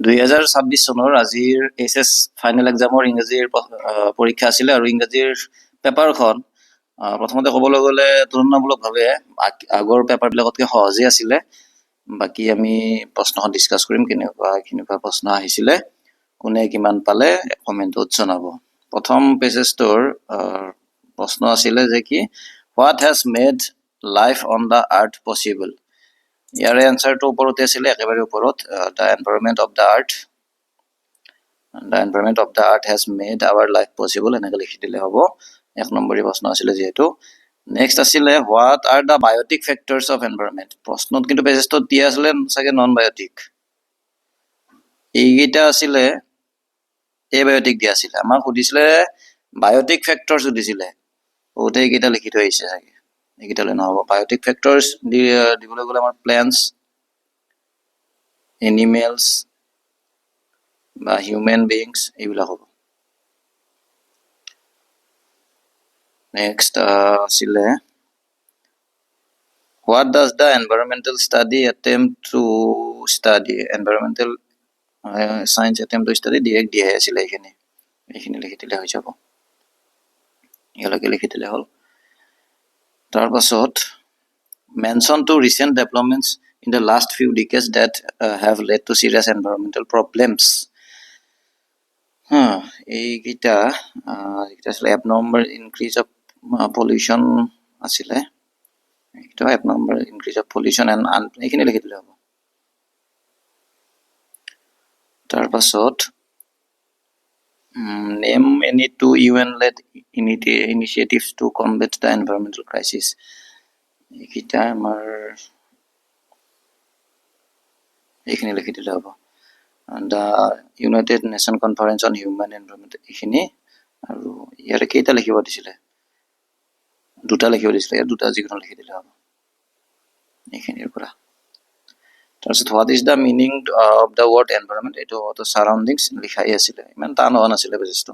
2026 চনৰ আজিৰ HS final এক্সামৰ ইংৰাজীৰ পৰীক্ষা আছিলে আৰু ইংৰাজীৰ পেপাৰখন প্ৰথমতে ক'বলৈ গ'লে তুলনামূলকভাৱে আগৰ পেপাৰবিলাকতকৈ সহজেই আছিলে। বাকী আমি প্ৰশ্নখন ডিছকাছ কৰিম, কেনেকুৱা প্ৰশ্ন আহিছিলে, কোনে কিমান পালে কমেণ্টত জনাব। প্ৰথম পেজেছটোৰ প্ৰশ্ন আছিলে যে কি, what has made life on the earth possible. ইয়াৰে এনচাৰটো ওপৰতে আছিলে, একেবাৰে ওপৰত, the environment of the earth. The environment of the earth has made our life possible, এনেকৈ লিখি দিলে হ'ব। 1 নম্বৰী প্ৰশ্ন আছিলে যিহেতু। নেক্সট আছিলে what are the biotic factors of environment. প্ৰশ্নত কিন্তু পেজেছটোত দিয়া আছিলে চাগে নন বায়'টিক, এইকেইটা আছিলে এবায়'টিক দিয়া আছিলে। আমাক সুধিছিলে বায়'টিক ফেক্টৰ্ছ সুধিছিলে, বহুতে এইকেইটা লিখি থৈ আহিছে চাগে, এইকেইটালৈ নহ'ব। বায়'টিক ফেক্টৰ্ছ দিবলৈ গ'লে আমাৰ প্লেণ্টছ, এনিমেলছ বা হিউমেন বিংছ এইবিলাক হ'ব। নেক্সট আছিলে what does the environmental study attempt two study. Environmental science attempt two study direct দিয়াই আছিলে, এইখিনি লিখি দিলে হৈ যাব, ইয়ালৈকে লিখি দিলে হ'ল। তাৰপাছত mention to recent developments in the last few decades that have led to serious environmental problems. এইকেইটা আছিলে এবনৰ্মেল ইনক্ৰিজ অফ পলিউশ্যন আছিলে, এইটো abnormal increase of pollution and এইখিনি লিখি দিলে হ'ব। তাৰপাছত name any to UN led initiatives to combat the environmental crisis. এইকেইটা আমাৰ এইখিনি লিখি দিলে হ'ব। The United nation conference on human environment, এইখিনি। আৰু ইয়াৰে কেইটা লিখিব দিছিলে, 2টা লিখিব দিছিলে, ইয়াত 2টা যিকোনো লিখি দিলে হ'ব এইখিনিৰ পৰা। তাৰপিছত what is the meaning of the word environment, এইটো চাৰাউণ্ডিংছ লিখাই আছিলে, ইমান টান হোৱা নাছিলে পেজেছটো।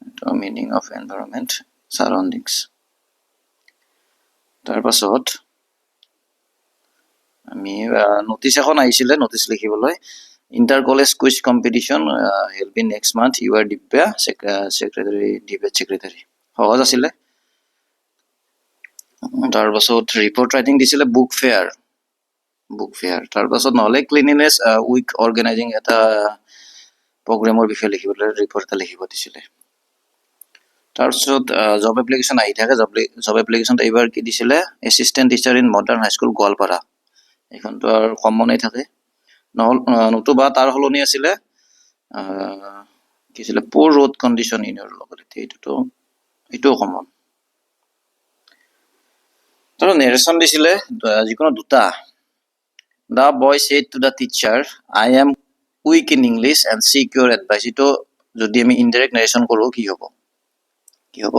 এইটো মিনিং অফ এনভাইৰনমেণ্ট চাৰাউণ্ডিংছ। তাৰপাছত আমি নটিচ এখন আহিছিলে, নটিচ লিখিবলৈ, inter college quiz competition will be next month, you are Divya, secretary, debate secretary. সহজ আছিলে। তাৰপাছত ৰিপৰ্ট ৰাইটিং দিছিলে বুক ফেয়াৰ। তাৰপাছত নহ'লে ক্লিনিনেছ উইক অৰ্গেনাইজিং এটা প্ৰগ্ৰেমৰ বিষয়ে লিখিবলৈ ৰিপৰ্ট এটা লিখিব দিছিলে। তাৰপিছত জব এপ্লিকেশ্যন আহি থাকে, জব এপ্লিকেশ্যন এইবাৰ কি দিছিলে, assistant teacher in modern high school Goalpara. এইখনতো আৰু কমনেই থাকে, নতুবা তাৰ সলনি আছিলে কি আছিলে, poor road condition in your locality, এইটোও কমন। তাৰ নেৰেশ্যন দিছিলে যিকোনো 2টা। The boy said to the teacher I am weak in English and seek your advice. এইটো যদি আমি ইনডাইৰেক্ট নেৰেশ্যন কৰোঁ কি হ'ব,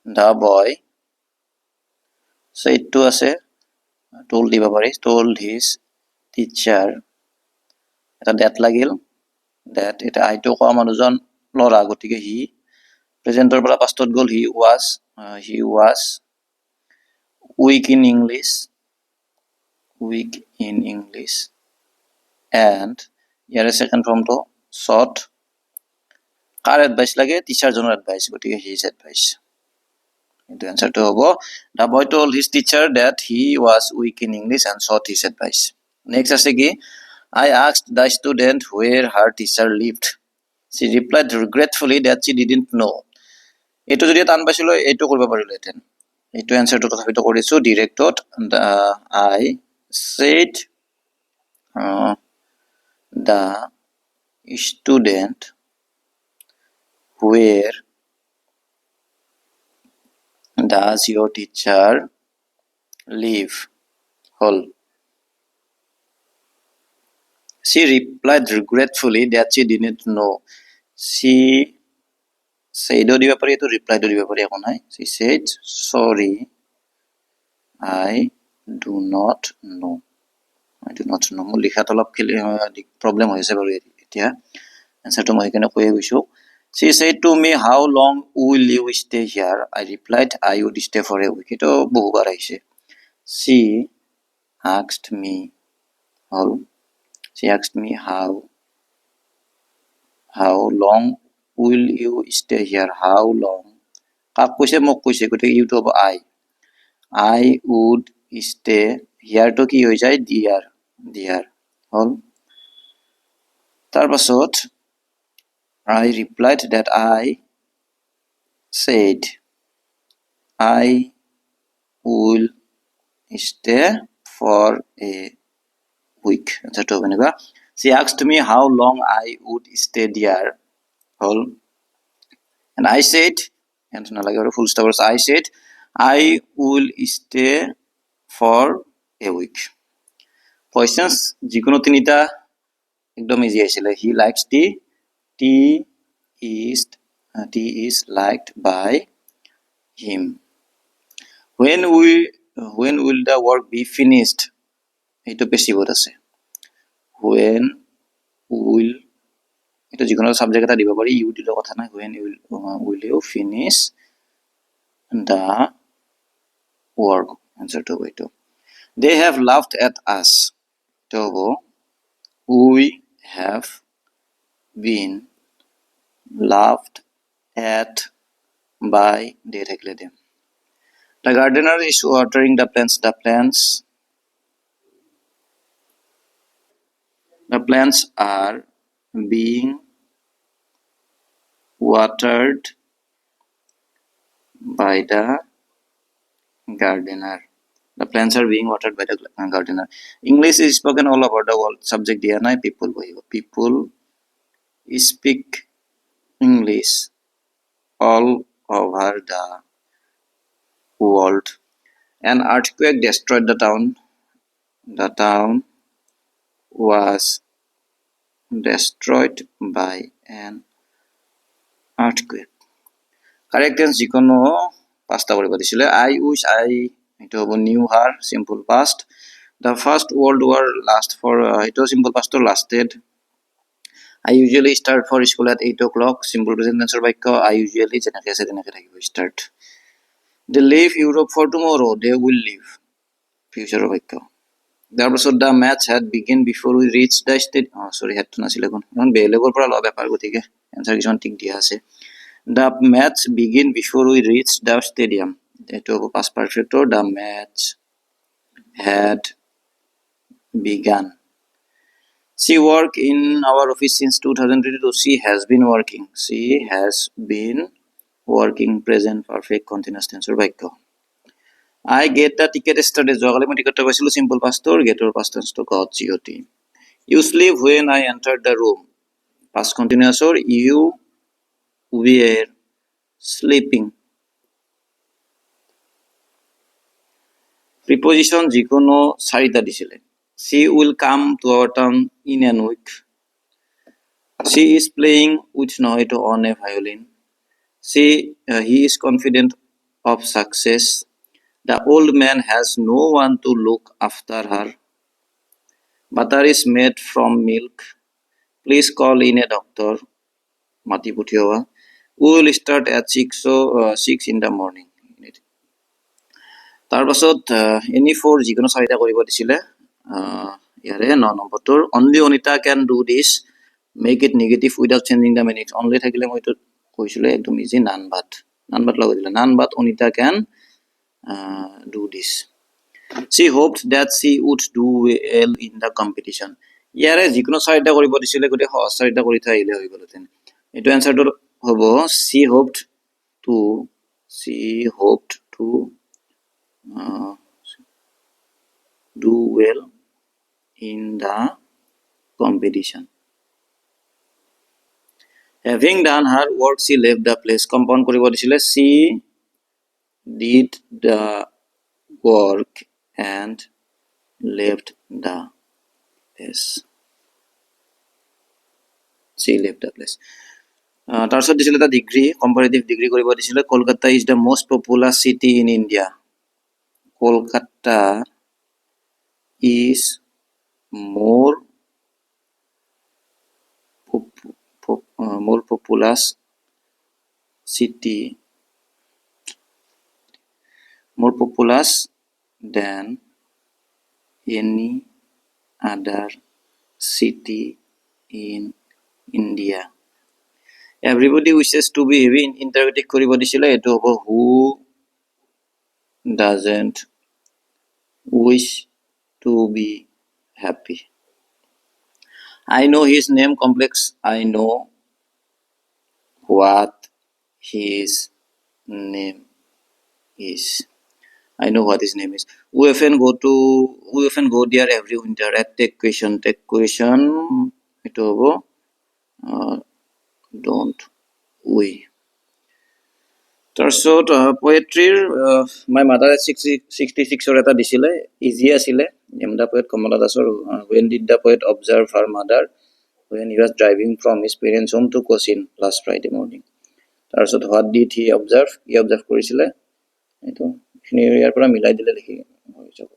দ্য বয় ছেডটো আছে, টল্ড দিব পাৰি, টল্ড হিজ টিচাৰ, এটা ডেট লাগিল, ডেট, এতিয়া আইটো কোৱা মানুহজন ল'ৰা, গতিকে হি, প্ৰেজেণ্টৰ পৰা পাষ্টত গ'ল, he was weak in English and ইয়াৰে ছেকেণ্ড ফৰ্মটো শ্বট, কাৰ এডভাইচ লাগে, টিচাৰজনৰ এডভাইচ, গতিকে হিজ এডভাইচ। এইটো এনচাৰটো হ'ব the boy told his teacher that he was weak in English and sought his advice. Next আছে কি, I asked the student where her teacher lived. She replied regretfully that she didn't know. এইটো যদি টান পাইছিলোঁ এইটো কৰিব পাৰিলোহেঁতেন। এইটো এনচাৰটো তথাপিতো কৰিছোঁ ডিৰেক্টত। I said the student where does your teacher live হ'ল। She replied regretfully that she didn't know. She saidও দিব পাৰি, এইটো ৰিপ্লাইডো দিব পাৰি, একো নাই। She said sorry I do not know. মোৰ লিখাত অলপ প্ৰব্লেম হৈ আছে বাৰু এতিয়া, এনচাৰটো মই সেইকাৰণে কৈয়ে গৈছোঁ। She said to me how long will you stay here? I replied I would stay for a week. এইটো বহুবাৰ আহিছে। She asked me হ'ল, she asked me how How long will you stay here? How long? কাক কৈছে মোক কৈছে গতিকে ইউটো হ'ব I would stay here to কি হৈ যায় dear হ'ল তাৰ পাছত I replied that I said I will stay for a week answerটো হ'ব এনেকুৱা she asked me how long I would stay there হ'ল and I said and নালাগে আৰু full stop I said I will stay for a week questions যিকোনো তিনিটা একদম easy আছিলে he likes tea is liked by him when will the work be finished এইটো পেছিভত আছে when will এটা যিকোনো সাবজেক্ট এটা দিব পাৰি ইউ দিলে কথা নাই when will you finish the work answer to এইটো they have laughed at us to we have been laughed at by they থাকলে them the gardener is watering the plants are being watered by the gardener the plants are being watered by the gardener English is spoken all over the world subject দিয়া নাই people speak English all over the world an earthquake destroyed the town was destroyed by an earthquake correct tense যিকোনো পাঁচটা কৰিব দিছিলে I wish I এইটো হ'ব knew her simple past the first world war last for এইটো simple past lasted I usually start for school at 8 o'clock simple present tense বাক্য I usually যেনেকৈ আছে তেনেকৈ থাকিব start they leave Europe for tomorrow they will leave future বাক্য তাৰপাছত the match had begin before we reached the stadium sorry হেডটো নাছিলে কোন এখন বেলেগৰ পৰা লোৱা বেপাৰ গতিকে এনসাৰ কিছুমান ঠিক দিয়া আছে the match begin before we reached the stadium এইটো হ'ব past perfect the match had begun she worked in our office since 2022 she has been working present perfect continuous tense বাক্য I get the ticket yesterday যোৱাকালি মই টিকেটটো পাইছিলো simple past গেটৰ past tense টো got you sleep when I entered the room past continuous you were sleeping preposition যিকোনো চাৰিটা দিছিলে she will come to our town in a week she is playing with নহয় to on a violin he is confident of success the old man has no one to look after her butter is made from milk please call in a doctor mati puthiyowa we will start at 6 in the morning তাৰ পাছত any for যিকোনো চাৰিটা কৰিব দিছিলে ইয়াৰে 9 নম্বৰটোৰ only Onita can do this make it negative without changing the meaning only থাকিলে মই তো কৈছিলো একদম ইজি none but লগাই দিলে none but Onita can do this she hoped that she would do well in the competition ইয়াৰে যিকোনো চাৰিটা কৰিব দিছিলে গতে সহজ চাৰিটা কৰি থৈ আহিলে হৈ গ'ল তেন এটো আনসাৰটো হ'ব she hoped to do well in the competition having done her work she left the place compound কৰিব দিছিলে she did the work and left the place she left the place তাৰপিছত দিছিলে এটা ডিগ্ৰী কম্পাৰেটিভ ডিগ্ৰী কৰিব দিছিলে Kolkata is the most popular city in India Kolkata is more populous city more populous than any other city in India everybody wishes to be heavy interrogative কৰিব দিছিলে, এইটো হ'ব who doesn't wish to be happy. I know his name complex. I know what his name is. I know what his name is. We often go there every winter at take question. Take question. It over. Don't we? তাৰপিছত পোয়েট্ৰিৰ my mother 66 এটা দিছিলে, easy আছিলে। M দা poet কমলা দাসৰ when did the poet observe her mother when he was driving from his parents home to Cochin last Friday morning. তাৰপিছত what did he observe? He observe কৰিছিলে, এইটো ইয়াৰ পৰা মিলাই দিলে লিখি হৈ যাব,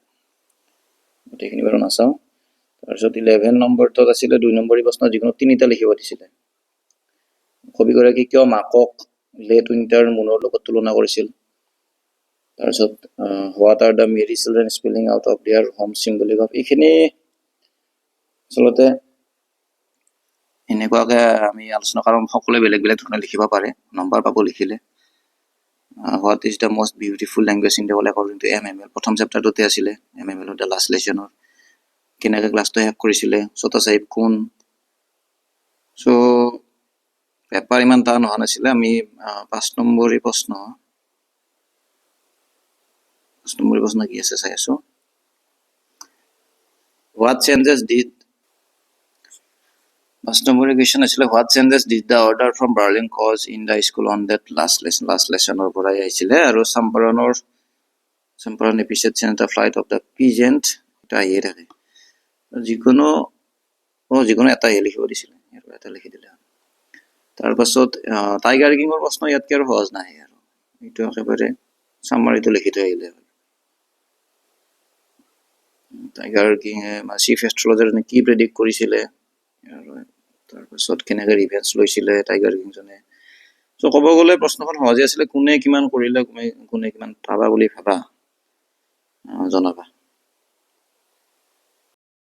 গোটেইখিনি বাৰু নাচাওঁ। তাৰপিছত 11 নম্বৰটোত আছিলে 2 নম্বৰী প্ৰশ্ন, যিকোনো তিনিটা লিখিব দিছিলে। কবিগৰাকী কিয় মাকক লেট উইণ্টাৰ মুনৰ লগত তুলনা কৰিছিল। তাৰপিছত what are the merry children spelling out of their home symbolic of, এইখিনি আচলতে এনেকুৱাকৈ আমি আলোচনা কাৰণ সকলোৱে বেলেগ বেলেগ ধৰণে লিখিব পাৰে, নম্বৰ পাব লিখিলে। What is the most beautiful language in the world according to MML, প্ৰথম চেপ্টাৰটোতে আছিলে MML দ্য লাষ্ট লেচনৰ, কেনেকৈ ক্লাছটো শেষ কৰিছিলে, ছোটা চাহিব কোন। চ' পেপাৰ ইমান টান হোৱা নাছিলে। আমি 5 নম্বৰী প্ৰশ্ন কি আছে চাই আছো। হোৱাট চেঞ্জেছ ডিড, 5 নম্বৰী কুৱেশ্যন আছিলে what changes did the order from Berlin cause in the school on that last লেচনৰ পৰাই আহিছিলে। আৰু Champaran episode change the plight of the peasant, এটা আহিয়ে থাকে। যিকোনো এটাহে লিখিব দিছিলে, এটা লিখি দিলে। তাৰপাছত টাইগাৰ কিঙৰ প্ৰশ্ন ইয়াতকৈ আৰু সহজ নাহে, আৰু এইটো একেবাৰে চামাৰিটো লিখি থৈ আহিলে। টাইগাৰ কিঙে চিফ এষ্ট্ৰলজাৰজনে কি প্ৰেডিক্ট কৰিছিলে, আৰু তাৰপাছত কেনেকৈ ৰিভেঞ্চ লৈছিলে টাইগাৰ কিংজনে। চ' ক'ব গ'লে প্ৰশ্নখন সহজে আছিলে। কোনে কিমান কৰিলে, কোনে কিমান পাবা বুলি ভাবা জনাবা।